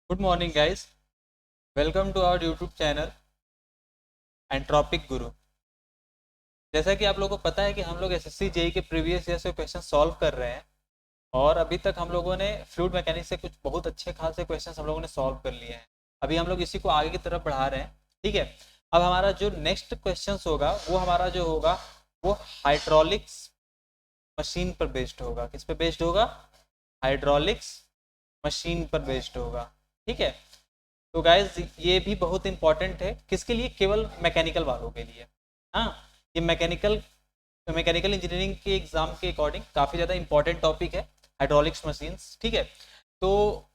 Good morning guys. Welcome to our YouTube channel entropic Guru. जैसा कि आप लोगों को पता है कि हम लोग एसएससी जेई के प्रीवियस ईयर से क्वेश्चन सॉल्व कर रहे हैं और अभी तक हम लोगों ने फ्लूइड मैकेनिक्स से कुछ बहुत अच्छे खासे क्वेश्चन हम लोगों ने सॉल्व कर लिए हैं। अभी हम लोग इसी को आगे की तरफ बढ़ा रहे हैं। ठीक है, अब हमारा जो नेक्स्ट क्वेश्चन होगा वो हमारा जो होगा वो हाइड्रोलिक्स मशीन पर बेस्ड होगा। किस पे बेस्ड होगा? हाइड्रोलिक्स मशीन पर बेस्ड होगा। ठीक है, तो गाइज ये भी बहुत इंपॉर्टेंट है। किसके लिए? केवल मैकेनिकल वालों के लिए। हाँ, ये मैकेनिकल मैकेनिकल इंजीनियरिंग के एग्जाम के अकॉर्डिंग काफ़ी ज़्यादा इंपॉर्टेंट टॉपिक है हाइड्रोलिक्स मशीन्स। ठीक है, तो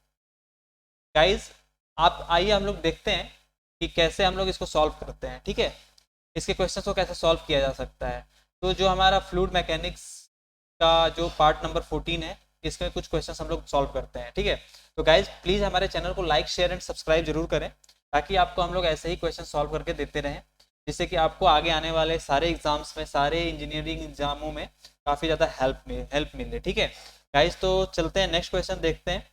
गाइज आप आइए हम लोग देखते हैं कि कैसे हम लोग इसको सॉल्व करते हैं। ठीक है, इसके क्वेश्चन को कैसे सॉल्व किया जा सकता है। तो जो हमारा फ्लूइड मैकेनिक्स का जो पार्ट नंबर 14 है, इसमें कुछ क्वेश्चन हम लोग सॉल्व करते हैं। ठीक है, तो गाइज प्लीज़ हमारे चैनल को लाइक शेयर एंड सब्सक्राइब जरूर करें ताकि आपको हम लोग ऐसे ही क्वेश्चन सॉल्व करके देते रहें, जिससे कि आपको आगे आने वाले सारे एग्जाम्स में, सारे इंजीनियरिंग एग्जामों में काफ़ी ज़्यादा हेल्प मिले। ठीक है गाइज, तो चलते हैं नेक्स्ट क्वेश्चन देखते हैं।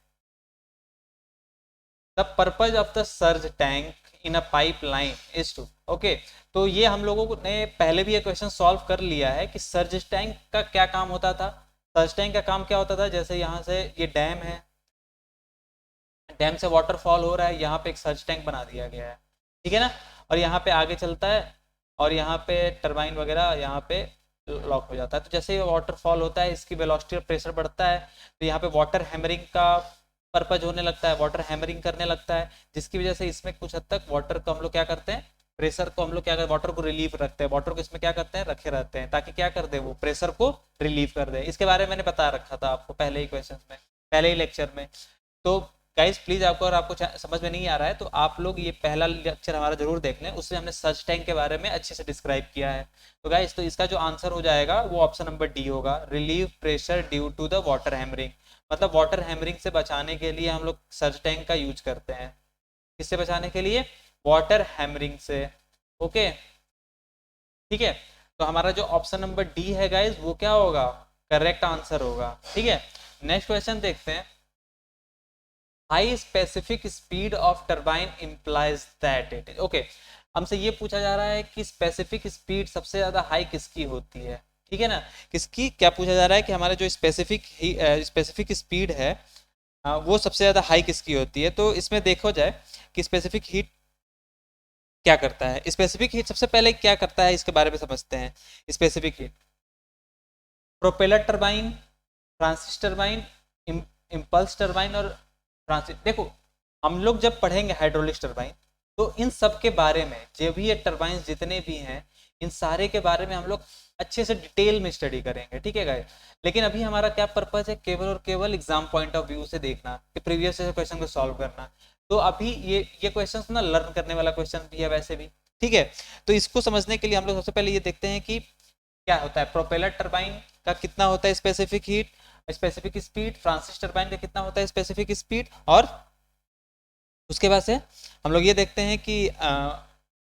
The purpose of the surge tank in a pipe line is to. Okay, तो ये हम लोगों ने पहले भी ये क्वेश्चन सॉल्व कर लिया है कि सर्ज टैंक का क्या काम होता था। सर्ज टैंक का काम क्या होता था? जैसे यहाँ से ये डैम है, डैम से वाटरफॉल हो रहा है, यहाँ पे एक सर्ज टैंक बना दिया गया है। ठीक है ना, और यहाँ पे आगे चलता है और यहाँ पे टरबाइन वगैरह यहाँ पे लॉक हो जाता है। तो जैसे ये वाटरफॉल होता है, इसकी वेलोसिटी और प्रेशर बढ़ता है, तो यहाँ पे वाटर हैमरिंग का पर्पज होने लगता है, वाटर हैमरिंग करने लगता है, जिसकी वजह से इसमें कुछ हद तक वाटर को हम लोग क्या करते हैं, प्रेशर को हम लोग क्या करते हैं, वाटर को रिलीव रखते हैं, वाटर को इसमें क्या करते हैं, रखे रहते हैं, ताकि क्या कर दे, वो प्रेशर को रिलीव कर दे। इसके बारे में मैंने बता रखा था आपको पहले ही क्वेश्चन में, पहले ही लेक्चर में। तो गाइज प्लीज आपको, अगर आपको समझ में नहीं आ रहा है तो आप लोग ये पहला लेक्चर हमारा जरूर देख लें, उससे हमने सर्च टैंक के बारे में अच्छे से डिस्क्राइब किया है। तो गाइज, तो इसका जो आंसर हो जाएगा वो ऑप्शन नंबर डी होगा, relieve pressure due to the water hammering. मतलब वाटर हैमरिंग से बचाने के लिए हम लोग सर्च टैंक का यूज करते हैं। किससे बचाने के लिए? वाटर हैमरिंग से। ओके, ठीक है, तो हमारा जो ऑप्शन नंबर डी है गाइज वो क्या होगा? करेक्ट आंसर होगा। ठीक है, नेक्स्ट क्वेश्चन देखते हैं। High specific speed of turbine implies that it is. Okay, हमसे ये पूछा जा रहा है कि स्पेसिफिक स्पीड सबसे ज्यादा हाई किसकी होती है। ठीक है ना, किसकी, क्या पूछा जा रहा है कि हमारा जो स्पेसिफिक स्पीड है, वो सबसे ज्यादा हाई किसकी होती है। तो इसमें देखो जाए कि स्पेसिफिक हीट क्या करता है। स्पेसिफिक हीट सबसे पहले क्या करता है, इसके बारे में समझते हैं। Specific heat propeller turbine, Francis turbine, impulse turbine और ट्रांसिस। देखो, हम लोग जब पढ़ेंगे हाइड्रोलिक्स टरबाइन तो इन सब के बारे में, जो भी ये टरबाइन जितने भी हैं, इन सारे के बारे में हम लोग अच्छे से डिटेल में स्टडी करेंगे। ठीक है गाइस, लेकिन अभी हमारा क्या पर्पज है? केवल और केवल एग्जाम पॉइंट ऑफ व्यू से देखना कि प्रीवियस से क्वेश्चन को सॉल्व करना। तो अभी ये क्वेश्चन ना लर्न करने वाला क्वेश्चन भी है वैसे भी। ठीक है, तो इसको समझने के लिए हम लोग सबसे पहले ये देखते हैं कि क्या होता है प्रोपेलर टरबाइन का, कितना होता है specific heat, specific speed, Francis turbine का कितना होता है स्पेसिफिक स्पीड, और उसके बाद से हम लोग ये देखते हैं कि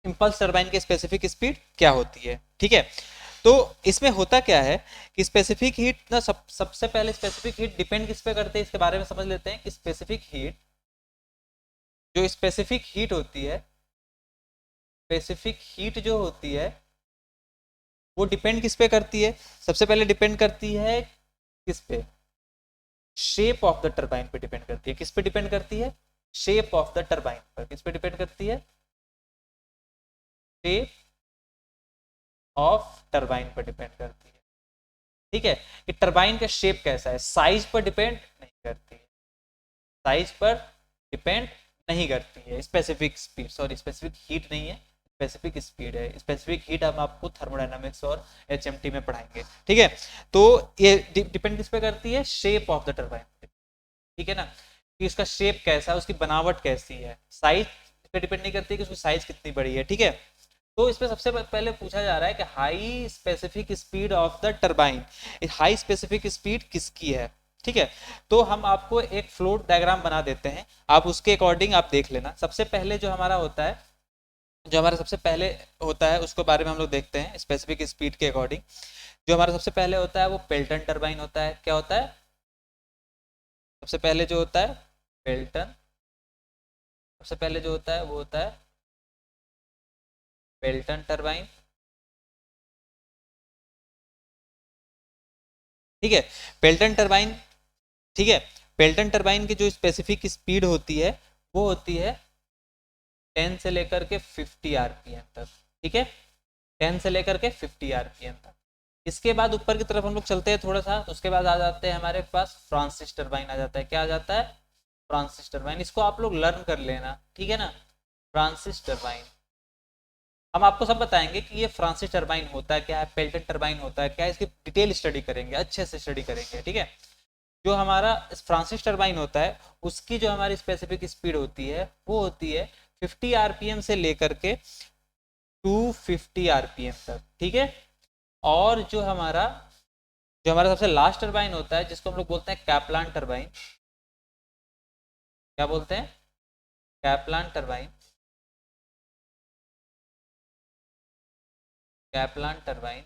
इम्पल्स टरबाइन की स्पेसिफिक स्पीड क्या होती है। ठीक है, तो इसमें होता क्या है कि स्पेसिफिक हीट ना सबसे पहले स्पेसिफिक हीट डिपेंड किस पे करते हैं, इसके बारे में समझ लेते हैं कि स्पेसिफिक हीट, जो स्पेसिफिक हीट होती है, स्पेसिफिक हीट जो होती है वो डिपेंड किस पे करती है? सबसे पहले डिपेंड करती है किस पे? शेप ऑफ द टरबाइन पे डिपेंड करती है। किस पे डिपेंड करती है? शेप ऑफ द टरबाइन पर। किस पे डिपेंड करती है? शेप ऑफ टरबाइन पर डिपेंड करती है। ठीक है, कि टरबाइन का शेप कैसा है, साइज पर डिपेंड नहीं करती है, साइज पर डिपेंड नहीं करती है। Specific speed, sorry specific heat नहीं है, स्पेसिफिक स्पीड है। स्पेसिफिक हीट हम आपको थर्मोडायनामिक्स और एचएमटी में पढ़ाएंगे। ठीक है, तो ये डिपेंड किस पे करती है? Shape of the turbine. ठीक है ना, कि उसका शेप कैसा है, उसकी बनावट कैसी है। साइज इस पे डिपेंड नहीं करती कि उसकी साइज कितनी बड़ी है। ठीक है, तो इसमें सबसे पहले पूछा जा रहा है कि high specific speed of the turbine, high specific speed किसकी है। ठीक है, तो हम आपको एक फ्लोट डायग्राम बना देते हैं, आप उसके अकॉर्डिंग आप देख लेना। सबसे पहले जो हमारा होता है, जो हमारा सबसे पहले होता है उसको बारे में हम लोग देखते हैं स्पेसिफिक स्पीड के अकॉर्डिंग। जो हमारा सबसे पहले होता है वो पेल्टन टरबाइन होता है। क्या होता है सबसे पहले जो होता है? पेल्टन सबसे पहले जो होता है वो होता है पेल्टन टरबाइन। ठीक है, पेल्टन टरबाइन। ठीक है, पेल्टन टरबाइन की जो स्पेसिफिक स्पीड होती है वो होती है 10 से लेकर के 50 आरपीएम तक। ठीक है, 10 से लेकर के 50 आरपीएम तक। इसके बाद ऊपर की तरफ हम लोग चलते हैं थोड़ा सा, उसके बाद आ जाते हैं हमारे पास फ्रांसिस टरबाइन आ जाता है। क्या आ जाता है? Francis turbine. इसको आप लोग लर्न कर लेना, ठीक है ना, फ्रांसिस टरबाइन। हम आपको सब बताएंगे कि ये फ्रांसिस टरबाइन होता है क्या है, पेल्टन टरबाइन होता है क्या है, इसकी डिटेल स्टडी करेंगे, अच्छे से स्टडी करेंगे। ठीक है, जो हमारा फ्रांसिस टरबाइन होता है उसकी जो हमारी स्पेसिफिक स्पीड होती है वो होती है 50 आरपीएम से लेकर के 250 आरपीएम तक। ठीक है, और जो हमारा सबसे लास्ट टरबाइन होता है जिसको हम लोग बोलते हैं कैप्लान टरबाइन। क्या बोलते हैं? Kaplan turbine. कैप्लान टरबाइन,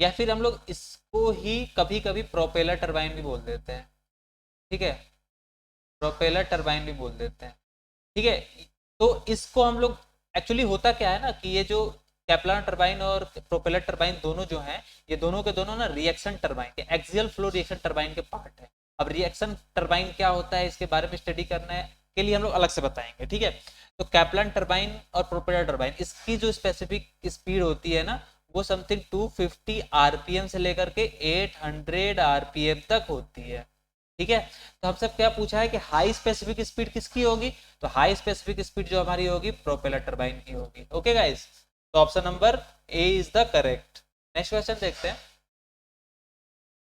या फिर हम लोग इसको ही कभी कभी प्रोपेलर टरबाइन भी बोल देते हैं। ठीक है, प्रोपेलर टरबाइन भी बोल देते हैं। ठीक है, तो इसको हम लोग एक्चुअली होता क्या है ना कि ये जो कैप्लान टरबाइन और प्रोपेलर टरबाइन दोनों जो हैं ये दोनों के दोनों ना रिएक्शन टरबाइन के, एक्सियल फ्लो रिएक्शन टरबाइन के पार्ट है। अब रिएक्शन टरबाइन क्या होता है इसके बारे में स्टडी करने के लिए हम लोग अलग से बताएंगे। ठीक है, तो कैप्लान टरबाइन और प्रोपेलर टरबाइन इसकी जो स्पेसिफिक स्पीड होती है ना वो समथिंग 250 आरपीएम से लेकर के 800 आरपीएम तक होती है। ठीक है, तो हमसे क्या पूछा है कि हाई स्पेसिफिक स्पीड किसकी होगी, तो हाई स्पेसिफिक स्पीड जो हमारी होगी प्रोपेलर टरबाइन की होगी। ओके गाइस, तो option number A is the correct. Next question देखते हैं।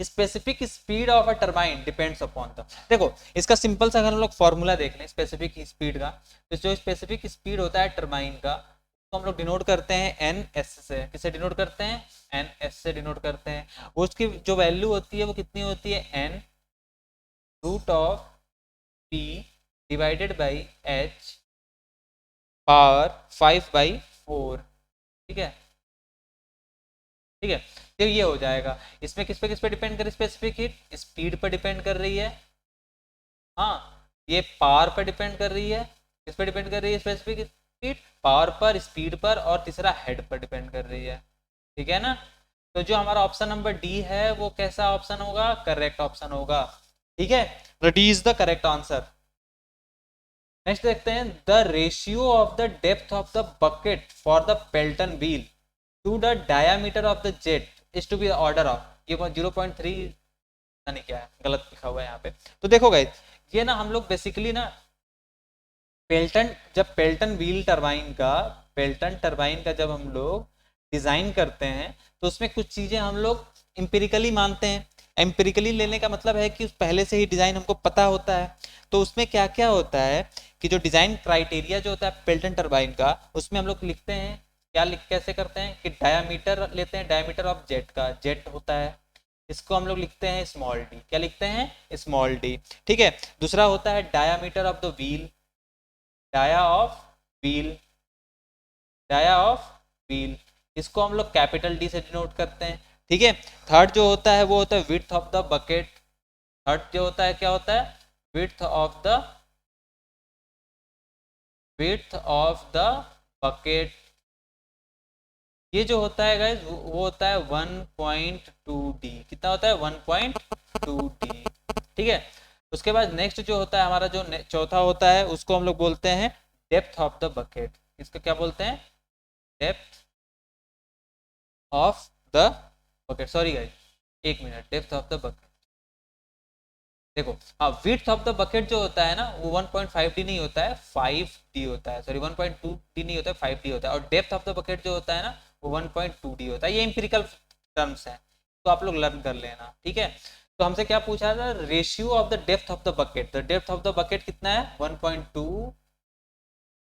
Specific speed of a turbine depends upon the, देखो इसका सिंपल सा अगर हम लोग फॉर्मूला देख लें स्पेसिफिक स्पीड का, तो जो स्पेसिफिक स्पीड होता है टरबाइन का तो हम लोग डिनोट करते हैं एन एस से। किसे डिनोट करते हैं? एन एस से डिनोट करते हैं। उसकी जो वैल्यू होती है वो कितनी होती है? N root of P divided by H power 5/4। ठीक है, ठीक है, तो ये हो जाएगा। इसमें किस पे डिपेंड कर, स्पेसिफिक हीट स्पीड पर डिपेंड कर रही है। हाँ, ये पावर पर डिपेंड कर रही है। किस पे डिपेंड कर रही है? स्पेसिफिक स्पीड, पावर पर, स्पीड पर, और तीसरा हेड पर डिपेंड कर रही है। ठीक है ना, तो जो हमारा ऑप्शन नंबर डी है वो कैसा ऑप्शन होगा? करेक्ट ऑप्शन होगा। ठीक है, तो D is the correct answer. Next देखते हैं, the ratio of the depth of the bucket for the Pelton wheel to the diameter of the jet is to be order of, ये 0.3 नहीं क्या है, गलत लिखा हुआ है यहाँ पे। तो देखो गाइस, ये ना हम लोग बेसिकली ना जब पेल्टन टरबाइन का जब हम लोग डिजाइन करते हैं तो उसमें कुछ चीजें हम लोग एम्पिरिकली मानते हैं। एम्पिरिकली लेने का मतलब है कि पहले से ही डिजाइन हमको पता होता है। तो उसमें क्या क्या होता है कि जो डिजाइन क्राइटेरिया जो होता है पेल्टन टरबाइन का, उसमें हम लोग लिखते हैं क्या, कैसे करते हैं कि डायामीटर लेते हैं, डायामीटर ऑफ जेट का, जेट होता है इसको हम लोग लिखते हैं स्मॉल डी। क्या लिखते हैं? Small D. ठीक है, दूसरा होता है diameter of the wheel, dia of wheel, dia of wheel, इसको हम लोग कैपिटल डी से डिनोट करते हैं। ठीक है, थर्ड जो होता है वो होता है width of the bucket. Third जो होता है क्या होता है? Width of the bucket. ये जो होता है गाइस वो होता है 1.2 डी। कितना होता है? 1.2 डी। ठीक है, उसके बाद नेक्स्ट जो होता है हमारा जो चौथा होता है उसको हम लोग बोलते हैं डेप्थ ऑफ द बकेट। इसको क्या बोलते हैं? Depth of the bucket. Sorry guys, एक minute, depth of the bucket. देखो हाँ, विड्थ ऑफ द बकेट जो होता है ना वो 1.5 डी नहीं होता है, 5 डी होता है। सॉरी, 1.2 डी नहीं होता है, 5 डी होता है। और डेप्थ ऑफ द बकेट जो होता है ना वो 1.2 डी होता है। ये इंपेरिकल टर्म्स है, तो आप लोग लर्न कर लेना। ठीक है, तो हमसे क्या पूछा था? Ratio of the depth of the bucket. The depth of the bucket कितना है? 1.2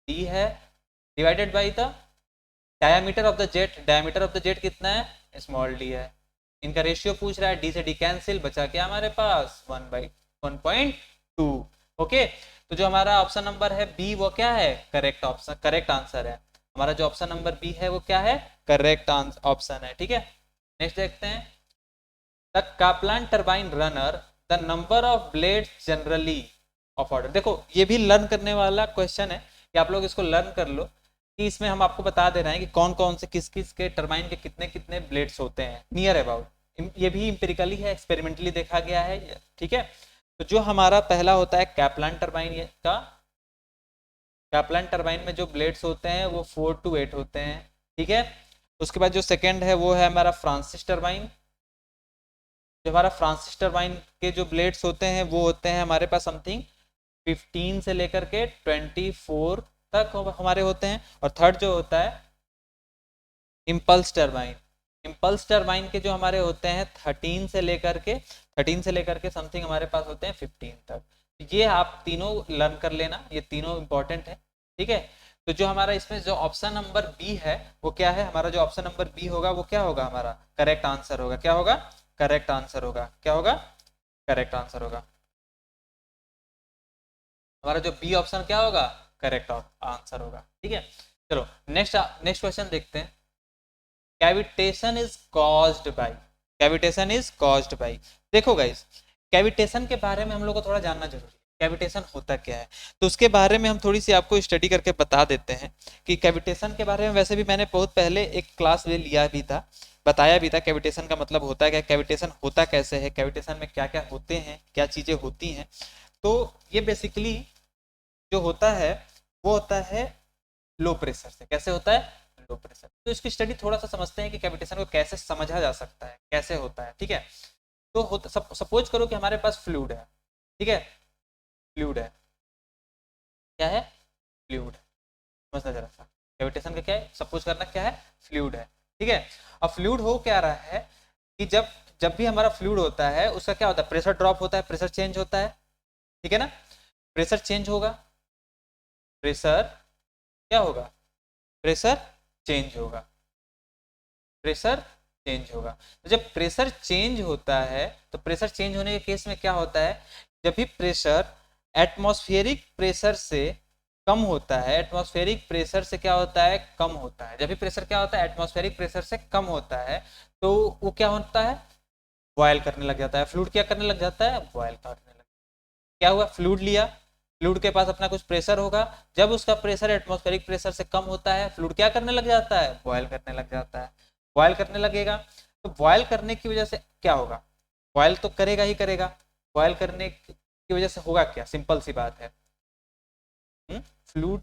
डी है, divided by the diameter of the jet. Diameter of the jet कितना है? स्मॉल डी है। इनका रेशियो पूछ रहा है, डी से डी कैंसिल, बचा क्या हमारे पास? 1/1.2। ओके, तो जो हमारा ऑप्शन नंबर है बी वो क्या है? करेक्ट ऑप्शन, करेक्ट आंसर है। हमारा जो ऑप्शन नंबर बी है वो क्या है? करेक्ट ऑप्शन है। ठीक है, नेक्स्ट देखते हैं, the Kaplan turbine runner the number of blades generally of order. देखो ये भी लर्न करने वाला क्वेश्चन है कि आप लोग इसको लर्न कर लो कि इसमें हम आपको बता दे रहे हैं कि कौन कौन से किस किस के टरबाइन के कितने कितने ब्लेड्स होते हैं नियर अबाउट। ये भी इंपेरिकली है, एक्सपेरिमेंटली देखा गया है, ठीक है। तो जो हमारा पहला होता है कैप्लान टरबाइन का, कैप्लान टरबाइन में जो ब्लेड्स होते हैं वो 4 to 8 होते हैं, ठीक है। उसके बाद जो सेकेंड है वो है हमारा फ्रांसिस टरबाइन। जो हमारा फ्रांसिस टरबाइन के जो ब्लेड्स होते हैं वो होते हैं हमारे पास समथिंग 15 से लेकर के 24 तक हमारे होते हैं। और थर्ड जो होता है इम्पल्स टरबाइन। इम्पल्स टरबाइन के जो हमारे होते हैं 13 से लेकर के समथिंग हमारे पास होते हैं 15 तक। ये आप तीनों लर्न कर लेना, ये तीनों इंपॉर्टेंट है, ठीक है। तो जो हमारा इसमें जो ऑप्शन नंबर बी है वो क्या है, हमारा जो ऑप्शन नंबर बी होगा वो क्या होगा, हमारा करेक्ट आंसर होगा। क्या होगा, करेक्ट आंसर होगा। क्या होगा, करेक्ट आंसर होगा। हमारा जो बी ऑप्शन क्या होगा, करेक्ट आंसर होगा, ठीक है। चलो नेक्स्ट नेक्स्ट क्वेश्चन देखते हैं। Cavitation is caused by, cavitation is caused by. देखो गाइस, कैविटेशन के बारे में हम लोग को थोड़ा जानना जरूरी है, कैविटेशन होता क्या है। तो उसके बारे में हम थोड़ी सी आपको स्टडी करके बता देते हैं कि कैविटेशन के बारे में वैसे भी मैंने बहुत पहले एक क्लास ले लिया भी था, बताया भी था कैविटेशन का मतलब होता है क्या, कैविटेशन होता कैसे है, कैविटेशन में क्या क्या होते हैं, क्या चीज़ें होती हैं। तो ये बेसिकली जो होता है वो होता है लो प्रेशर से। कैसे होता है, लो प्रेशर। तो इसकी स्टडी थोड़ा सा समझते हैं कि कैविटेशन को कैसे समझा जा सकता है, कैसे होता है, ठीक है। तो सपोज करो कि हमारे पास फ्लूइड है, ठीक है, फ्लूइड है, क्या है, फ्लूइड है। समझना जरा सा, कैविटेशन का क्या है, सपोज करना क्या है, फ्लूइड है, ठीक है। अब फ्लूइड हो क्या रहा है कि जब जब भी हमारा फ्लूइड होता है उसका क्या होता है, प्रेशर ड्रॉप होता है, प्रेशर चेंज होता है, ठीक है ना। प्रेशर चेंज होगा, प्रेशर क्या होगा, प्रेशर चेंज होगा, प्रेशर चेंज होगा। तो जब प्रेशर चेंज होता है तो प्रेशर चेंज होने के केस में क्या होता है, जब भी प्रेशर एटमॉस्फेरिक प्रेशर से कम होता है, एटमॉस्फेरिक प्रेशर से क्या होता है, कम होता है। जब भी प्रेशर क्या होता है, एटमॉस्फेरिक प्रेशर से कम होता है, तो वो क्या होता है, बॉयल करने लग जाता है। फ्लूइड क्या करने लग जाता है, बॉयल करने लग। क्या हुआ, फ्लूइड लिया, फ्लूइड के पास अपना कुछ प्रेशर होगा, जब उसका प्रेशर एटमॉस्फेरिक प्रेशर से कम होता है, फ्लूइड क्या करने लग जाता है, बॉयल करने लग जाता है। बॉयल करने लगेगा, तो बॉयल करने की वजह से क्या होगा, बॉयल तो करेगा ही करेगा। बॉयल करने की वजह से होगा क्या, सिंपल सी बात है, फ्लूइड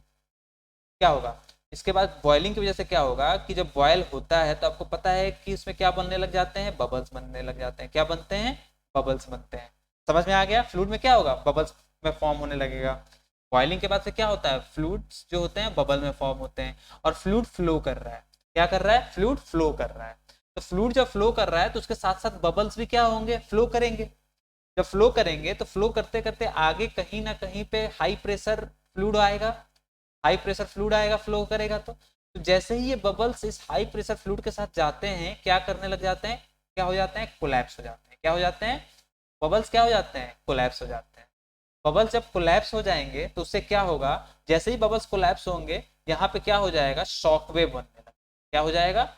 क्या होगा। इसके बाद बॉइलिंग की वजह से क्या होगा कि जब बॉयल होता है तो आपको पता है कि इसमें क्या बनने लग जाते हैं, बबल्स बनने लग जाते हैं। क्या बनते हैं, बबल्स बनते हैं। समझ में आ गया, फ्लूइड में क्या होगा, बबल्स में फॉर्म होने लगेगा। बॉइलिंग के बाद से क्या होता है, फ्लूइड्स जो होते हैं बबल में फॉर्म होते हैं, और फ्लूइड फ्लो कर रहा है। क्या कर रहा है, फ्लूइड फ्लो कर रहा है। तो फ्लूइड जब फ्लो कर रहा है तो उसके साथ साथ बबल्स भी क्या होंगे, फ्लो करेंगे। जब फ्लो करेंगे तो फ्लो करते करते आगे कहीं ना कहीं पे हाई प्रेशर फ्लूइड आएगा, हाई प्रेशर फ्लूइड आएगा, फ्लो करेगा। तो जैसे ही ये बबल्स इस हाई प्रेशर फ्लूइड के साथ जाते हैं, क्या करने लग जाते हैं, क्या हो जाते हैं, कोलैप्स हो जाते हैं। क्या हो जाते हैं, बबल्स क्या हो जाते हैं, कोलैप्स हो जाते हैं। बबल्स जब कोलैप्स हो जाएंगे तो उससे क्या होगा, जैसे ही बबल्स कोलैप्स होंगे यहाँ पे क्या हो जाएगा, शॉक वेव बनने लगेगा। क्या हो जाएगा,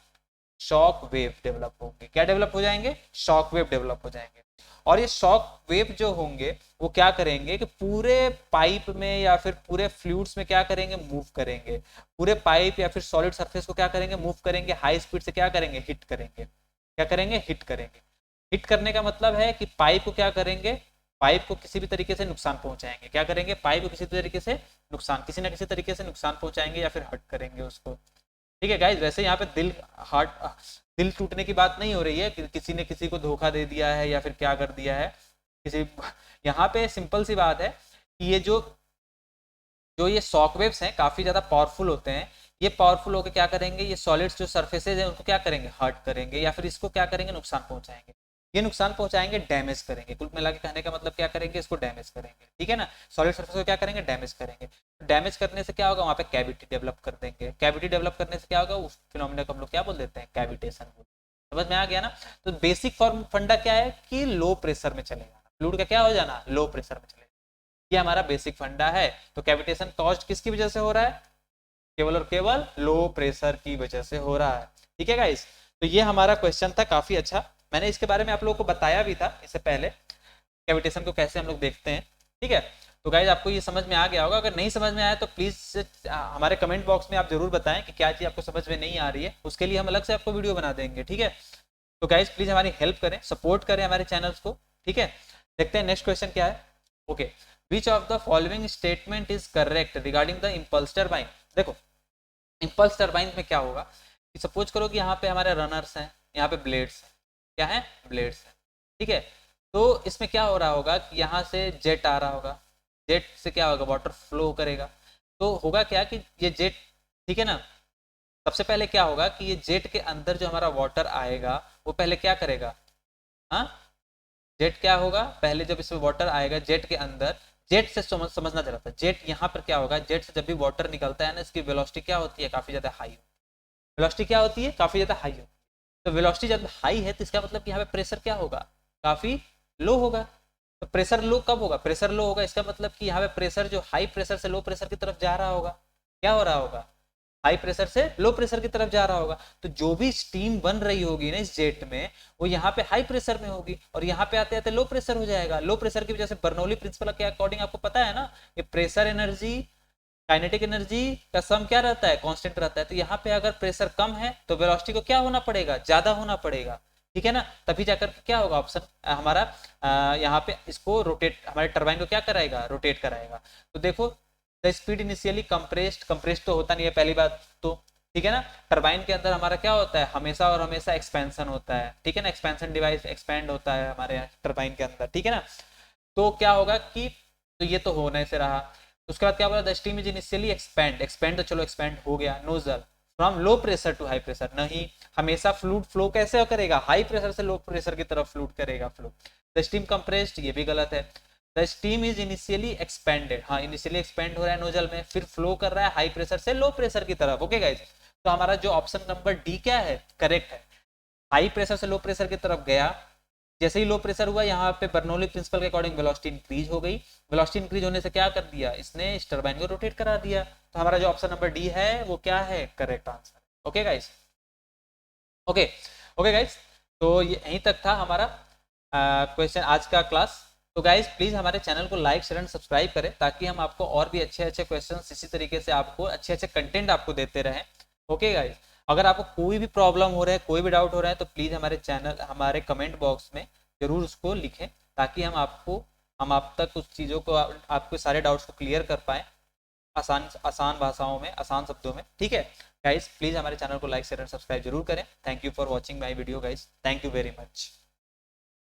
शॉक वेव डेवलप होंगे। क्या डेवलप हो जाएंगे, शॉक वेव डेवलप हो जाएंगे। और ये शॉक वेव जो होंगे वो क्या करेंगे कि पूरे पाइप में या फिर पूरे फ्लूइड्स में क्या करेंगे, मूव करेंगे। पूरे पाइप या फिर सॉलिड सरफेस को क्या करेंगे, मूव करेंगे, हाई स्पीड से क्या करेंगे, हिट करेंगे। क्या करेंगे, हिट करेंगे। हिट करने का मतलब है कि पाइप को क्या करेंगे, पाइप को किसी भी तरीके से नुकसान पहुंचाएंगे। क्या करेंगे, पाइप को किसी तरीके से नुकसान, किसी ना किसी तरीके से नुकसान पहुंचाएंगे या फिर हर्ट करेंगे उसको। ठीक है गाइस, वैसे यहाँ पे दिल हार्ट दिल टूटने की बात नहीं हो रही है कि किसी ने किसी को धोखा दे दिया है या फिर क्या कर दिया है किसी। यहाँ पे सिंपल सी बात है कि ये जो जो ये शॉकवेव्स हैं काफी ज्यादा पावरफुल होते हैं। ये पावरफुल होकर क्या करेंगे, ये सॉलिड्स जो सरफेसेज हैं उनको क्या करेंगे, हर्ट करेंगे या फिर इसको क्या करेंगे, नुकसान पहुंचाएंगे। ये नुकसान पहुंचाएंगे, डैमेज करेंगे। कुल मिला के कहने का मतलब क्या करेंगे, इसको डैमेज करेंगे। ठीक है ना, सॉलिड सरफेस को क्या करेंगे, डैमेज करेंगे। डैमेज करने से क्या होगा, वहाँ पे कैविटी डेवलप कर देंगे। कैविटी डेवलप करने से क्या होगा, उस फिनोमिना को हम लोग क्या बोल देते हैं, कैविटेशन। समझ में आ गया ना। तो बेसिक फॉर्म फंडा क्या है कि लो प्रेशर में चलेगा, फ्लूइड का क्या हो जाना, लो प्रेशर में चलेगा। ये हमारा बेसिक फंडा है। तो कैविटेशन कॉज्ड किसकी वजह से हो रहा है, केवल और केवल लो प्रेशर की वजह से हो रहा है। ठीक है गाइस, तो ये हमारा क्वेश्चन था, काफी अच्छा। मैंने इसके बारे में आप लोगों को बताया भी था इससे पहले, कैविटेशन को कैसे हम लोग देखते हैं। ठीक है, तो गाइज आपको ये समझ में आ गया होगा। अगर नहीं समझ में आया तो प्लीज हमारे कमेंट बॉक्स में आप जरूर बताएं कि क्या चीज़ आपको समझ में नहीं आ रही है, उसके लिए हम अलग से आपको वीडियो बना देंगे, ठीक है। तो गाइज प्लीज हमारी हेल्प करें, सपोर्ट करें हमारे चैनल्स को, ठीक है। देखते हैं नेक्स्ट क्वेश्चन क्या है। Okay, which of the following statement is correct regarding the impulse turbine. देखो इम्पल्स टरबाइन में क्या होगा कि सपोज करो कि यहाँ पे हमारे रनर्स हैं, यहाँ पे ब्लेड्स हैं, क्या है, ब्लेड्स हैं, ठीक है। तो इसमें क्या हो रहा होगा कि यहाँ से जेट आ रहा होगा, जेट से क्या होगा, वाटर फ्लो करेगा। तो होगा क्या कि ये जेट, ठीक है ना, सबसे पहले क्या होगा कि ये जेट के अंदर जो हमारा वाटर आएगा वो पहले क्या करेगा, हाँ, जेट क्या होगा, पहले जब इसमें वाटर आएगा जेट के अंदर, जेट से समझना जरा था, जेट यहाँ पर क्या होगा, जेट से जब भी वाटर निकलता है ना, इसकी वेलोसिटी क्या होती है, काफी ज्यादा हाई, वेलोसिटी क्या होती है, काफी ज्यादा हाई होती है। तो वेलोसिटी जब हाई है तो इसका मतलब कि यहाँ पे प्रेशर क्या होगा, काफी लो होगा। तो प्रेशर लो कब होगा, प्रेशर लो होगा, इसका मतलब कि यहाँ पे प्रेशर जो हाई प्रेशर से लो प्रेशर की तरफ जा रहा होगा, क्या हो रहा होगा, हाई प्रेशर से लो प्रेशर की तरफ जा रहा होगा। तो जो भी स्टीम बन रही होगी ना इस जेट में, वो यहाँ पे हाई प्रेशर में होगी और यहाँ पे आते आते लो प्रेशर हो जाएगा। लो प्रेशर की वजह से बर्नौली प्रिंसिपल के अकॉर्डिंग आपको पता है ना कि प्रेशर एनर्जी काइनेटिक एनर्जी का सम क्या रहता है, कांस्टेंट रहता है। तो यहाँ पे अगर प्रेशर कम है तो वेलोसिटी को क्या होना पड़ेगा, ज्यादा होना पड़ेगा, ठीक है ना, तभी जाकर क्या होगा ऑप्शन हमारा यहाँ पे इसको रोटेट, हमारे टरबाइन को क्या कराएगा, रोटेट कराएगा। तो देखो द स्पीड इनिशियली कंप्रेस्ड तो होता नहीं है पहली बात तो, ठीक है ना। टरबाइन के अंदर हमारा क्या होता है, हमेशा और हमेशा एक्सपेंशन होता है, ठीक है ना, एक्सपेंशन डिवाइस एक्सपेंड होता है हमारे टरबाइन के अंदर, ठीक है ना। तो क्या होगा कि, तो ये तो होने से रहा, उसके बाद क्या बोला, the steam is initially expand तो चलो एक्सपेंड हो गया, nozzle from low pressure to high pressure, नहीं, हमेशा फ्लूड फ्लो कैसे करेगा, हाई प्रेशर से लो प्रेशर की तरफ फ्लूड करेगा फ्लो। द स्टीम कंप्रेस्ड, ये भी गलत है। The steam is initially expanded, हाँ इनिशियली एक्सपेंड हो रहा है नोजल में, फिर फ्लो कर रहा है हाई प्रेशर से लो प्रेशर की तरफ, ओके गाइस। तो हमारा जो ऑप्शन नंबर डी क्या है, करेक्ट है। हाई प्रेशर से लो प्रेशर की तरफ गया, जैसे ही लो प्रेशर हुआ यहाँ पे बर्नौली प्रिंसिपल के अकॉर्डिंग वेलोसिटी इंक्रीज हो गई, वेलोसिटी इंक्रीज होने से क्या कर दिया इसने, इस टरबाइन को रोटेट करा दिया। तो हमारा जो ऑप्शन नंबर डी है वो क्या है, correct answer, okay guys, okay okay guys. तो ये यहीं तक था हमारा क्वेश्चन आज का क्लास। तो गाइस प्लीज हमारे चैनल को लाइक शेयर एंड सब्सक्राइब करें ताकि हम आपको और भी अच्छे अच्छे क्वेश्चन इसी तरीके से आपको अच्छे अच्छे कंटेंट आपको देते रहें, ओके गाइस। अगर आपको कोई भी प्रॉब्लम हो रहा है, कोई भी डाउट हो रहा है तो प्लीज हमारे चैनल, हमारे कमेंट बॉक्स में जरूर उसको लिखें ताकि हम आप तक उस चीज़ों को, आपके सारे डाउट्स को क्लियर कर पाए आसान आसान भाषाओं में, आसान शब्दों में, ठीक है गाइस। प्लीज हमारे चैनल को लाइक शेयर एंड सब्सक्राइब जरूर करें। Thank you for watching my video guys, thank you very much.